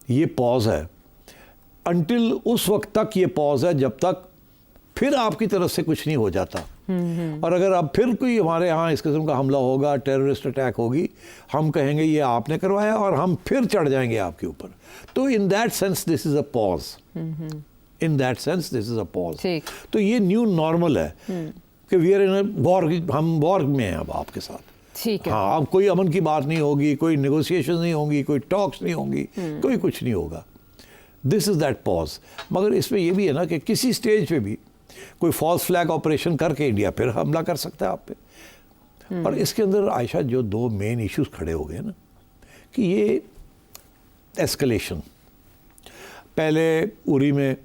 ये पॉज है, अंटिल उस वक्त तक ये पॉज है जब तक फिर आपकी तरफ से कुछ नहीं हो जाता। और अगर अब फिर कोई हमारे यहाँ इस किस्म का हमला होगा, टेररिस्ट अटैक होगी, हम कहेंगे ये आपने करवाया और हम फिर चढ़ जाएंगे आपके ऊपर। तो in that sense this is a pause, in that sense this is a pause. तो ये न्यू नॉर्मल है कि we are in a war, हम वॉर में हैं अब आपके साथ। ठीक है। हाँ, अब कोई अमन की बात नहीं होगी, कोई नेगोशिएशन नहीं होंगी, कोई टॉक्स नहीं होंगी, कोई कुछ नहीं होगा। This is that pause. मगर इसमें यह भी है ना कि किसी स्टेज पे भी कोई फॉल्स फ्लैग ऑपरेशन करके इंडिया फिर हमला कर सकता है आप पे। और इसके अंदर आयशा जो दो मेन इश्यूज खड़े हो गए ना, कि ये एस्केलेशन, पहले उरी में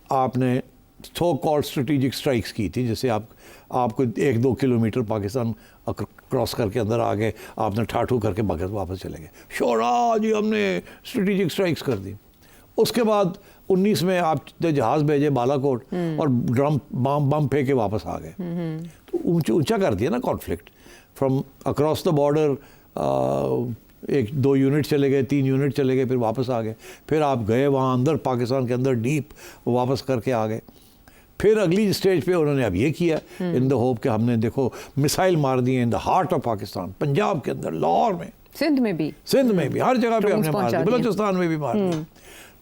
आपने सो कॉल्ड स्ट्रेटेजिक स्ट्राइक्स की थी, जैसे आपको 1-2 किलोमीटर पाकिस्तान क्रॉस करके अंदर आ गए, आपने ठाठू करके भगत वापस चले गए, शोरा जी हमने स्ट्रेटेजिक स्ट्राइक्स कर दी। उसके बाद 19 में आप जहाज भेजे बालाकोट और ड्रम बम फेंके वापस आ गए। तो ऊंचा कर दिया ना conflict, from across the border 1-2 unit चले गए, 3 यूनिट चले गए, फिर वापस आ गए, फिर आप गए वहाँ अंदर पाकिस्तान के अंदर डीप, वापस करके आ गए। फिर अगली स्टेज पे उन्होंने अब ये किया इन द होप कि हमने देखो मिसाइल मार दिए in the heart of Pakistan, Punjab के अंदर, लाहौर में, सिंध में भी, हर जगह पे हमने मार दिया, बलूचिस्तान में भी मार दिया।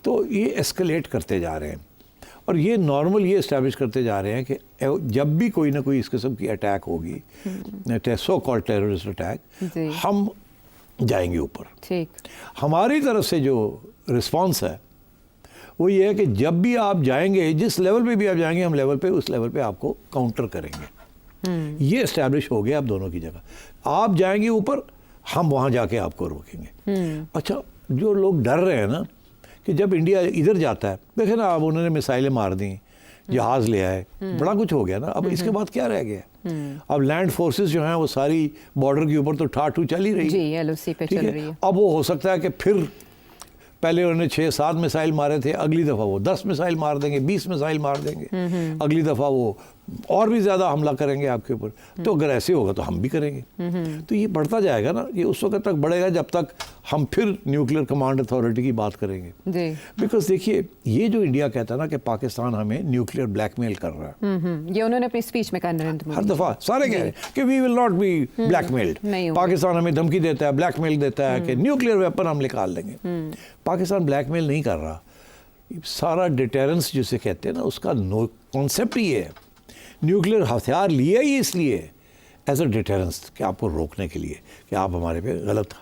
तो ये एस्केलेट करते जा रहे हैं और ये नॉर्मल ये इस्टेब्लिश करते जा रहे हैं कि जब भी कोई ना कोई इस किस्म की अटैक होगी, सो कॉल्ड टेररिस्ट अटैक, हम जाएंगे ऊपर। ठीक। हमारी तरफ से जो रिस्पांस है वो ये है कि जब भी आप जाएंगे, जिस लेवल पे भी आप जाएंगे, हम लेवल पे उस लेवल पे आपको काउंटर करेंगे। ये इस्टेब्लिश हो गया अब दोनों की जगह। आप जाएंगे ऊपर, हम वहाँ जाके आपको रोकेंगे। अच्छा, जो लोग डर रहे हैं ना कि जब इंडिया इधर जाता है, देखे ना अब उन्होंने मिसाइलें मार दी, जहाज ले आए, बड़ा कुछ हो गया ना। अब इसके बाद क्या रह गया? अब लैंड फोर्सेस जो हैं वो सारी बॉर्डर के ऊपर तो ठाठू चल ही रही है, LOC पे चल रही है। अब वो हो सकता है कि फिर पहले उन्होंने 6-7 मिसाइल मारे थे, अगली दफ़ा वो 10 मिसाइल मार देंगे, 20 मिसाइल मार देंगे, अगली दफ़ा वो और भी ज़्यादा हमला करेंगे आपके ऊपर। तो अगर ऐसे होगा तो हम भी करेंगे। तो ये बढ़ता जाएगा ना, ये उस वक्त तक बढ़ेगा जब तक हम फिर न्यूक्लियर कमांड अथॉरिटी की बात करेंगे। बिकॉज देखिए, ये जो इंडिया कहता है ना कि पाकिस्तान हमें न्यूक्लियर ब्लैकमेल कर रहा है, ये उन्होंने अपनी स्पीच में कहा, नरेंद्र मोदी हर दफ़ा सारे कह रहे हैं कि we will not be blackmailed. Pakistan हमें धमकी देता है, ब्लैकमेल देता है कि न्यूक्लियर वेपन हम निकाल देंगे। पाकिस्तान ब्लैकमेल नहीं कर रहा, सारा डिटेरेंस जिसे कहते हैं ना, उसका कॉन्सेप्ट ही है। न्यूक्लियर हथियार लिया ही इसलिए एज अ डिटेरेंस कि आपको रोकने के लिए कि आप हमारे पे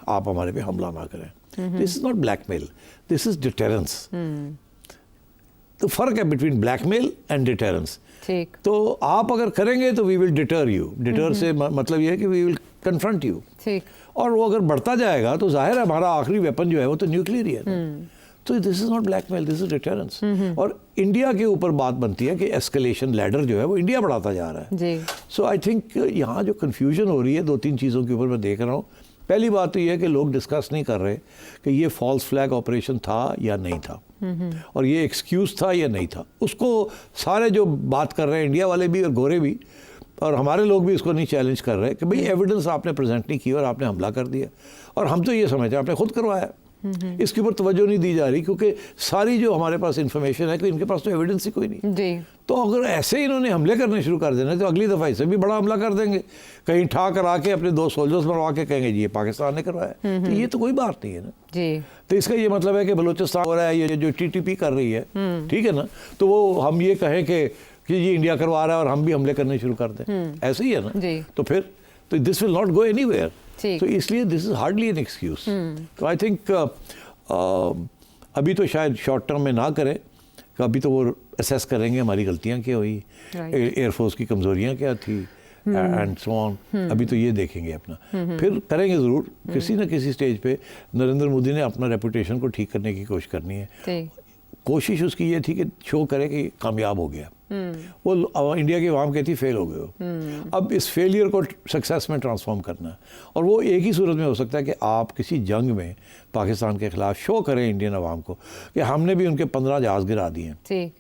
आप हमारे पे हमला ना करें। This is not blackmail, this is deterrence. तो फर्क है बिटवीन ब्लैकमेल एंड डिटेरेंस। ठीक। तो आप अगर करेंगे तो we will deter you, deter से मतलब ये है कि वी विल कन्फ्रंट यू। ठीक। और वो अगर बढ़ता जाएगा तो जाहिर है हमारा आखिरी वेपन जो है वो तो न्यूक्लियर ही है। तो this is not blackmail, this is deterrence. और इंडिया के ऊपर बात बनती है कि एस्केलेशन लैडर जो है वो इंडिया बढ़ाता जा रहा है। सो आई थिंक यहाँ जो कन्फ्यूजन हो रही है 2-3 चीज़ों के ऊपर मैं देख रहा हूँ। पहली बात तो ये है कि लोग डिस्कस नहीं कर रहे कि ये फॉल्स फ्लैग ऑपरेशन था या नहीं था, और ये एक्सक्यूज़ था या नहीं था। उसको सारे जो बात कर रहे हैं, इंडिया वाले भी और गोरे भी और हमारे लोग भी, इसको नहीं चैलेंज कर रहे कि भाई एविडेंस आपने प्रेजेंट नहीं की और आपने हमला कर दिया। और हम तो ये समझते हैं आपने खुद करवाया। इसके ऊपर तवज्जो नहीं दी जा रही क्योंकि सारी जो हमारे पास इंफॉर्मेशन है कि इनके पास तो एविडेंस ही कोई नहीं जी। तो अगर ऐसे इन्होंने हमले करने शुरू कर देना तो अगली दफ़ा इसे भी बड़ा हमला कर देंगे, कहीं ठा करा के अपने 2 सोल्जर्स मरवा के कहेंगे जी ये पाकिस्तान ने करवाया। तो ये तो कोई बात नहीं है ना जी। तो इसका ये मतलब है कि बलूचिस्तान हो रहा है, ये जो TTP कर रही है, ठीक है ना, तो वो हम ये कहें कि ये इंडिया करवा रहा है और हम भी हमले करने शुरू कर दें, ऐसे ही है ना जी। तो फिर तो this will not go anywhere. तो इसलिए this is hardly an excuse. तो आई थिंक अभी तो शायद शॉर्ट टर्म में ना करें, अभी तो वो असेस करेंगे हमारी गलतियां क्या हुई, एयरफोर्स की कमजोरियां क्या थी एंड सो ऑन। अभी तो ये देखेंगे अपना, फिर करेंगे ज़रूर किसी न किसी स्टेज पे। नरेंद्र मोदी ने अपना रेपुटेशन को ठीक करने की कोशिश करनी है। कोशिश उसकी ये थी कि शो करे कि कामयाब हो गया, वो इंडिया की आवाम कहती फेल हो गए हो। अब इस फेलियर को सक्सेस में ट्रांसफॉर्म करना है, और वो एक ही सूरत में हो सकता है कि आप किसी जंग में पाकिस्तान के खिलाफ शो करें इंडियन आवाम को कि हमने भी उनके 15 जहाज़ गिरा दिए हैं।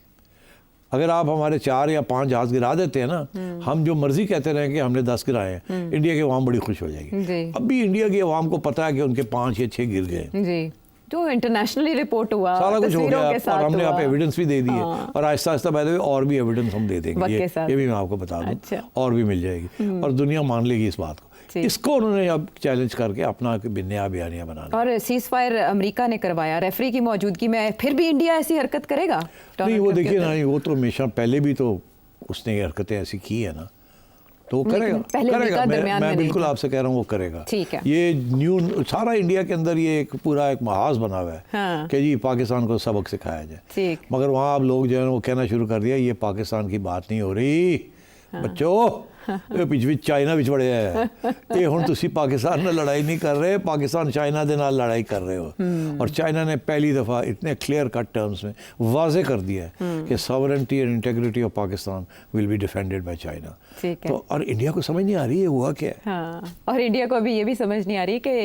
अगर आप हमारे 4 या 5 जहाज़ गिरा देते हैं ना, हम जो मर्जी कहते रहें कि हमने 10 गिराए हैं, इंडिया की आवाम बड़ी खुश हो जाएगी। अब भी इंडिया की आवाम को पता है कि उनके 5 या 6 गिर गए, जो इंटरनेशनली रिपोर्ट हुआ, सारा कुछ हो तस्वीरों गया के साथ और हमने हुआ। आप एविडेंस भी दे दिए हाँ। और Aahista Aahista by the way और भी एविडेंस हम दे देंगे, वक्त के साथ। ये भी मैं आपको बता दूं। अच्छा। और भी मिल जाएगी और दुनिया मान लेगी इस बात को। ठीक। इसको उन्होंने अब चैलेंज करके अपना नया बयानिया बनाना। और सीज फायर अमेरिका ने करवाया, रेफरी की मौजूदगी में, फिर भी इंडिया ऐसी हरकत करेगा? नहीं डोनाल्ड वो ट्रंप के देखिए ऊपर? ना, वो तो हमेशा पहले भी तो उसने ये हरकतें ऐसी की है ना, तो वो लेकिन करेगा पहले करेगा अमेरिका दरमियान में मैं नहीं बिल्कुल था। आपसे कह रहा हूँ वो करेगा। ठीक है। ये न्यू सारा इंडिया के अंदर ये एक पूरा एक महाज बना हुआ है हाँ। कि जी पाकिस्तान को सबक सिखाया जाए। ठीक। मगर वहाँ अब लोग जो है वो कहना शुरू कर दिया ये पाकिस्तान की बात नहीं हो रही बच्चों, ਇਹ ਵਿੱਚ ਚਾਈਨਾ ਵਿੱਚ ਵੜਿਆ ਹੈ ਇਹ ਹੁਣ ਤੁਸੀਂ ਪਾਕਿस्तान ਨਾਲ ਲੜਾਈ नहीं कर रहे, पाकिस्तान चाइना ਦੇ ਨਾਲ लड़ाई कर रहे हो। और चाइना ने पहली दफ़ा इतने क्लियर कट टर्म्स में वाजे कर दिया है कि sovereignty and integrity of Pakistan will be defended by China. ठीक है। तो और इंडिया को समझ नहीं आ रही है हुआ क्या है। हाँ, और इंडिया को अभी ये भी समझ नहीं आ रही कि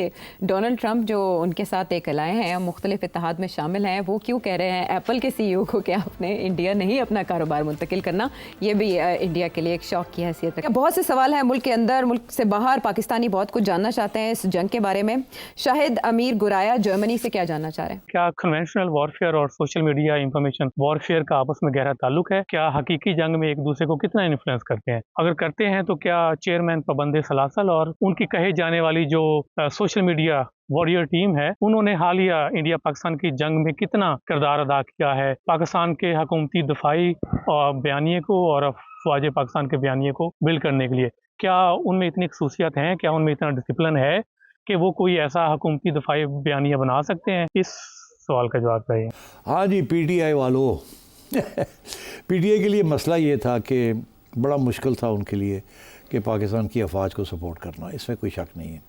डोनाल्ड ट्रंप जो उनके साथ एक लाए हैं, मुख्तलिफ इत्तेहाद में शामिल हैं, वो क्यों कह रहे हैं एप्पल के CEO को कि आपने इंडिया नहीं अपना कारोबार मुंतकिल करना। ये भी इंडिया के लिए एक शौक की हैसियत है। बहुत से सवाल हैं मुल्क के अंदर, मुल्क से बाहर। पाकिस्तानी बहुत कुछ जानना चाहते हैं इस जंग के बारे में। शाहिद अमीर गुराया जर्मनी से क्या जानना चाह रहे हैं? क्या कन्वेंशनल वॉरफेयर और सोशल मीडिया इंफॉर्मेशन वॉरफेयर का आपस में गहरा ताल्लुक है? क्या हकीकी जंग में एक दूसरे को कितना इन्फ्लुएंस करते हैं? अगर करते हैं तो क्या चेयरमैन पाबंद सलासल और उनकी कहे जाने वाली जो सोशल मीडिया वॉरियर टीम है, उन्होंने हालिया इंडिया पाकिस्तान की जंग में कितना किरदार अदा किया है पाकिस्तान के हुकूमती दफाई बयानिए को और अफवाज पाकिस्तान के बयानिए को बिल्ड करने के लिए? क्या उनमें इतनी खसूसियत हैं, क्या उनमें इतना डिसिप्लिन है कि वो कोई ऐसा हुकूमती दफाई बयानिया बना सकते हैं? इस सवाल का जवाब चाहिए। हाँ जी, पीटीआई वालों पीटीआई के लिए मसला ये था कि बड़ा मुश्किल था उनके लिए कि पाकिस्तान की अफवाज को सपोर्ट करना, इसमें कोई शक नहीं है।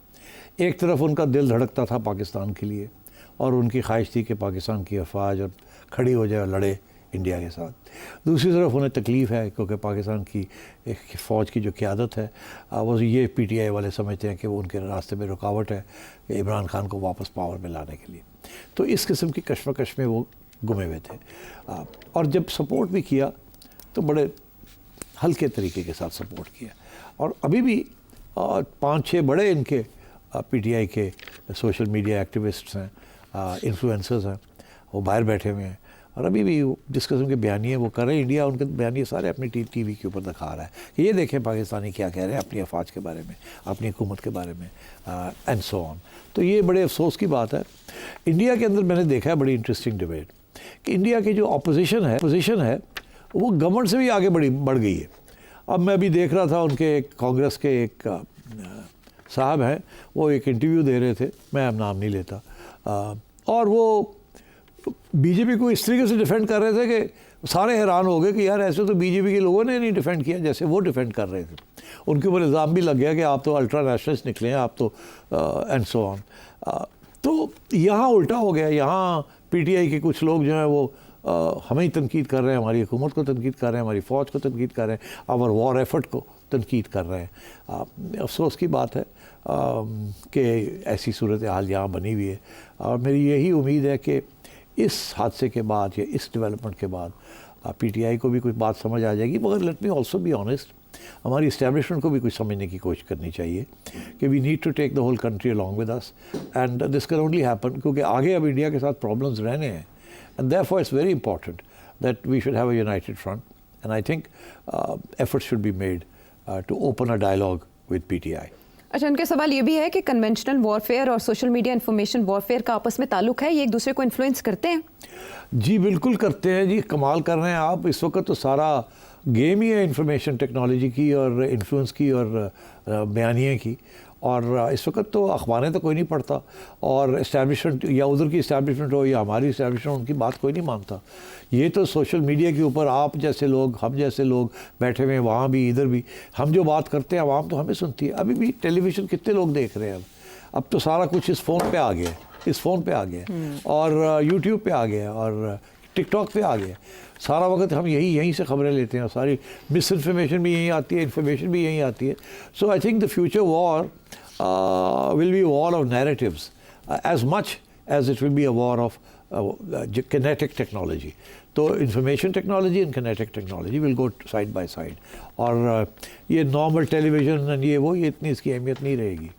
एक तरफ उनका दिल धड़कता था पाकिस्तान के लिए और उनकी ख्वाहिश थी कि पाकिस्तान की अफवाज और खड़ी हो जाए और लड़े इंडिया के साथ। दूसरी तरफ उन्हें तकलीफ़ है क्योंकि पाकिस्तान की एक फ़ौज की जो क़यादत है वो ये पीटीआई वाले समझते हैं कि वो उनके रास्ते में रुकावट है इमरान खान को वापस पावर में लाने के लिए। तो इस किस्म की कशमकश में वो गुमे हुए थे और जब सपोर्ट भी किया तो बड़े हल्के तरीके के साथ सपोर्ट किया। और अभी भी 5-6 बड़े इनके पीटीआई के सोशल मीडिया एक्टिविस्ट्स हैं, इन्फ्लुएंसर्स हैं, वो बाहर बैठे हुए हैं और अभी भी जिस किस्म के बयानिए वो कर रहे हैं, इंडिया उनके बयानिए सारे अपनी टीवी के ऊपर दिखा रहा है कि ये देखें पाकिस्तानी क्या कह रहे हैं अपनी अफवाज के बारे में, अपनी हुकूमत के बारे में एंड सो ऑन। तो ये बड़े अफसोस की बात है। इंडिया के अंदर मैंने देखा है बड़ी इंटरेस्टिंग डिबेट कि इंडिया की जो अपोजिशन है वो गवर्नमेंट से भी आगे बढ़ गई है। अब मैं अभी देख रहा था उनके कांग्रेस के एक साहब हैं, वो एक इंटरव्यू दे रहे थे, मैं अब नाम नहीं लेता, और वो बीजेपी को इस तरीके से डिफेंड कर रहे थे कि सारे हैरान हो गए कि यार ऐसे तो बीजेपी के लोगों ने नहीं डिफेंड किया जैसे वो डिफेंड कर रहे थे। उनके ऊपर इल्ज़ाम भी लग गया कि आप तो अल्ट्रा नेशनलिस्ट निकले हैं, आप तो एंड सो ऑन। तो यहाँ उल्टा हो गया, यहाँ पीटीआई के कुछ लोग जो हैं वो हमें ही तनकीद कर रहे हैं, हमारी हुकूमत को तनकीद कर रहे हैं, हमारी फ़ौज को तनकीद कर रहे हैं, आवर वॉर एफर्ट को तनकीद कर रहे हैं। अफसोस की बात है कि ऐसी सूरत हाल यहाँ बनी हुई है और मेरी यही उम्मीद है कि इस हादसे के बाद या इस डेवलपमेंट के बाद पीटीआई को भी कुछ बात समझ आ जाएगी। मगर let me also be honest, हमारी इस्टेब्लिशमेंट को भी कुछ समझने की कोशिश करनी चाहिए कि we need to take the whole country along with us and this can only happen क्योंकि आगे अब इंडिया के साथ प्रॉब्लम्स रहने हैं and therefore it's very important that we should have a united front and I think efforts should be made to open a dialogue with PTI. अच्छा, उनके सवाल ये भी है कि कन्वेंशनल वॉरफेयर और सोशल मीडिया इंफॉर्मेशन वॉरफेयर का आपस में ताल्लुक है, ये एक दूसरे को इन्फ्लुएंस करते हैं? जी बिल्कुल करते हैं जी, कमाल कर रहे हैं आप। इस वक्त तो सारा गेम ही है इंफॉर्मेशन टेक्नोलॉजी की और इन्फ्लुएंस की और बयानिए की। और इस वक्त तो अखबारें तो कोई नहीं पढ़ता और इस्टेब्लिशमेंट या उधर की इस्टेब्लिशमेंट हो या हमारी इस्टेब्लिशमेंट, उनकी बात कोई नहीं मानता। ये तो सोशल मीडिया के ऊपर आप जैसे लोग, हम जैसे लोग बैठे हुए हैं, वहाँ भी इधर भी, हम जो बात करते हैं आवाम तो हमें सुनती है। अभी भी टेलीविज़न कितने लोग देख रहे हैं? अब तो सारा कुछ इस फ़ोन पे आ गया है, इस फ़ोन पे आ गया है और यूट्यूब पे आ गया है और टिकटॉक पे आ गया है। सारा वक्त हम यहीं से खबरें लेते हैं, सारी मिस इन्फॉर्मेशन भी यहीं आती है, इन्फॉर्मेशन भी यहीं आती है। So I think the future war will be a war of narratives as much as it will be a war of kinetic technology. तो information technology and kinetic technology will go side by side और ये normal television and ये इतनी इसकी अहमियत नहीं रहेगी।